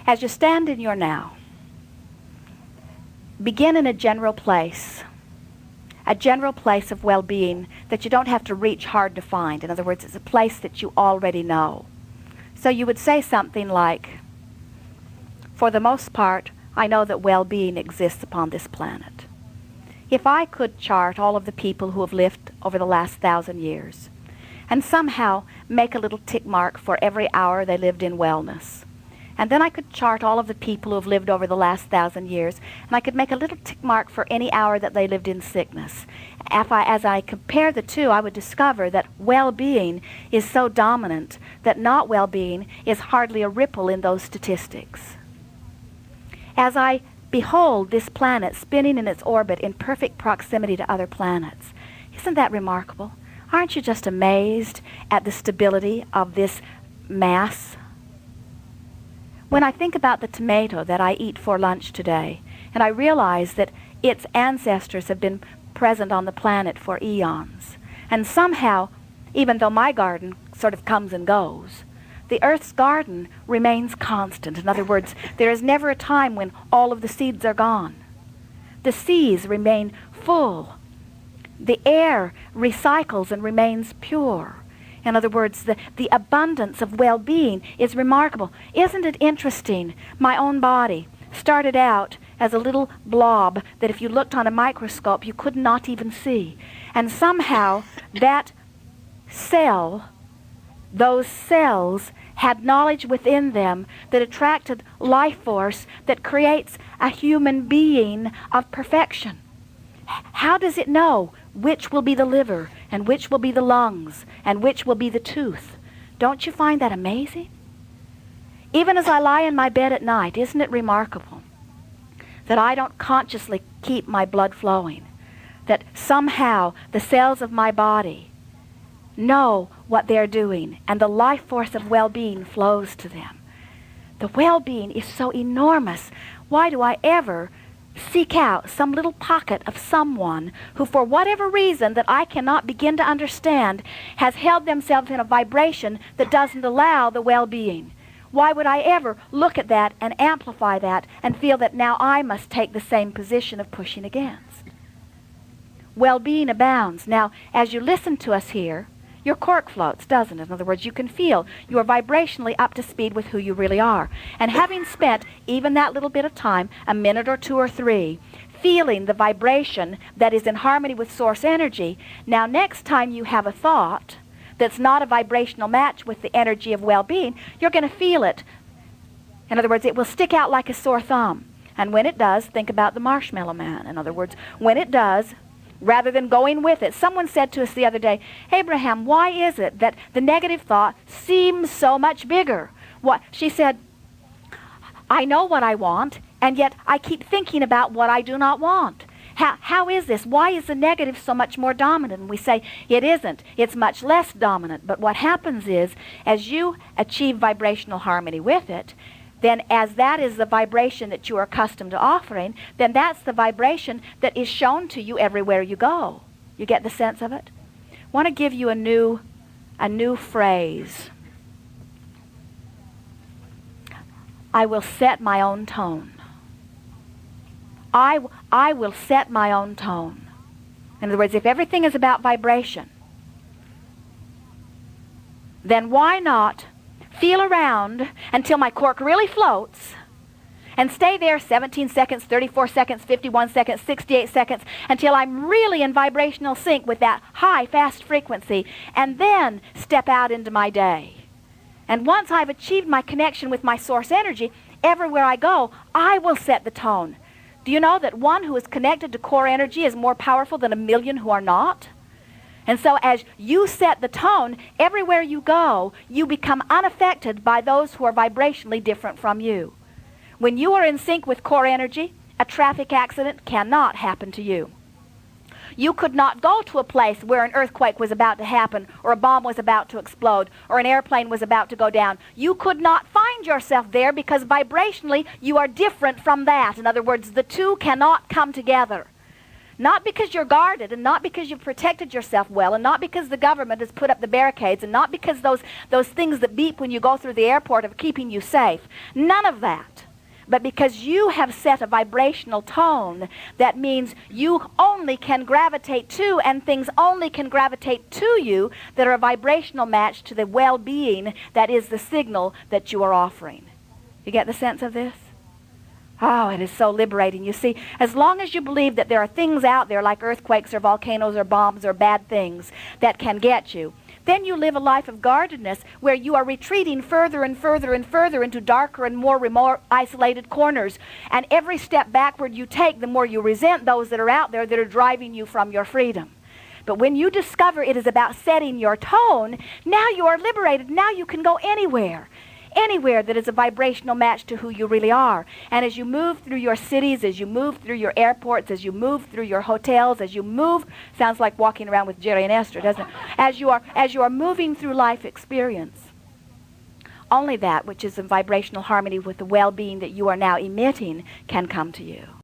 As you stand in your now, begin in a general place of well-being that you don't have to reach hard to find. In other words, it's a place that you already know. So you would say something like, for the most part, I know that well-being exists upon this planet. If I could chart all of the people who have lived over the last 1,000 years and somehow make a little tick mark for every hour they lived in wellness, and then I could chart all of the people who have lived over the last 1,000 years, and I could make a little tick mark for any hour that they lived in sickness. As I compare the two, I would discover that well-being is so dominant that not well-being is hardly a ripple in those statistics. As I behold this planet spinning in its orbit in perfect proximity to other planets, isn't that remarkable? Aren't you just amazed at the stability of this mass? When I think about the tomato that I eat for lunch today, and I realize that its ancestors have been present on the planet for eons, and somehow, even though my garden sort of comes and goes, the Earth's garden remains constant. In other words, there is never a time when all of the seeds are gone. The seas remain full. The air recycles and remains pure. In other words, the abundance of well-being is remarkable. Isn't it interesting? My own body started out as a little blob that if you looked on a microscope you could not even see. And somehow that cell, those cells, had knowledge within them that attracted life force that creates a human being of perfection. How does it know which will be the liver and which will be the lungs and which will be the tooth? Don't you find that amazing? Even as I lie in my bed at night, isn't it remarkable that I don't consciously keep my blood flowing? That somehow the cells of my body know what they're doing, and the life force of well-being flows to them. The well-being is so enormous. Why do I ever seek out some little pocket of someone who, for whatever reason that I cannot begin to understand, has held themselves in a vibration that doesn't allow the well-being? Why would I ever look at that and amplify that and feel that now I must take the same position of pushing against? Well-being abounds. Now, as you listen to us here, your cork floats, doesn't it? In other words, you can feel you are vibrationally up to speed with who you really are. And having spent even that little bit of time, a minute or two or three, feeling the vibration that is in harmony with source energy, now next time you have a thought that's not a vibrational match with the energy of well-being, you're going to feel it. In other words, it will stick out like a sore thumb. And when it does, think about the Marshmallow Man. In other words, when it does, rather than going with it. Someone said to us the other day, Abraham, why is it that the negative thought seems so much bigger? What? She said, I know what I want, and yet I keep thinking about what I do not want. How is this? Why is the negative so much more dominant? And we say, it isn't. It's much less dominant. But what happens is, as you achieve vibrational harmony with it, then as that is the vibration that you are accustomed to offering, then that's the vibration that is shown to you everywhere you go. You get the sense of it? I want to give you a new phrase. I will set my own tone. I will set my own tone. In other words, if everything is about vibration, then why not feel around until my cork really floats and stay there 17 seconds, 34 seconds, 51 seconds, 68 seconds until I'm really in vibrational sync with that high, fast frequency, and then step out into my day. And once I've achieved my connection with my source energy, everywhere I go, I will set the tone. Do you know that one who is connected to core energy is more powerful than 1,000,000 who are not? And so as you set the tone, everywhere you go, you become unaffected by those who are vibrationally different from you. When you are in sync with core energy, a traffic accident cannot happen to you. You could not go to a place where an earthquake was about to happen, or a bomb was about to explode, or an airplane was about to go down. You could not find yourself there because vibrationally you are different from that. In other words, the two cannot come together. Not because you're guarded, and not because you've protected yourself well, and not because the government has put up the barricades, and not because those things that beep when you go through the airport are keeping you safe. None of that. But because you have set a vibrational tone, that means you only can gravitate to, and things only can gravitate to you that are a vibrational match to the well-being that is the signal that you are offering. You get the sense of this? Oh, it is so liberating. You see, as long as you believe that there are things out there like earthquakes or volcanoes or bombs or bad things that can get you, then you live a life of guardedness where you are retreating further and further and further into darker and more remote, isolated corners. And every step backward you take, the more you resent those that are out there that are driving you from your freedom. But when you discover it is about setting your tone, now you are liberated. Now you can go anywhere. Anywhere that is a vibrational match to who you really are. And as you move through your cities, as you move through your airports, as you move through your hotels, as you move, sounds like walking around with Jerry and Esther, doesn't it? As you are moving through life experience, only that which is in vibrational harmony with the well-being that you are now emitting can come to you.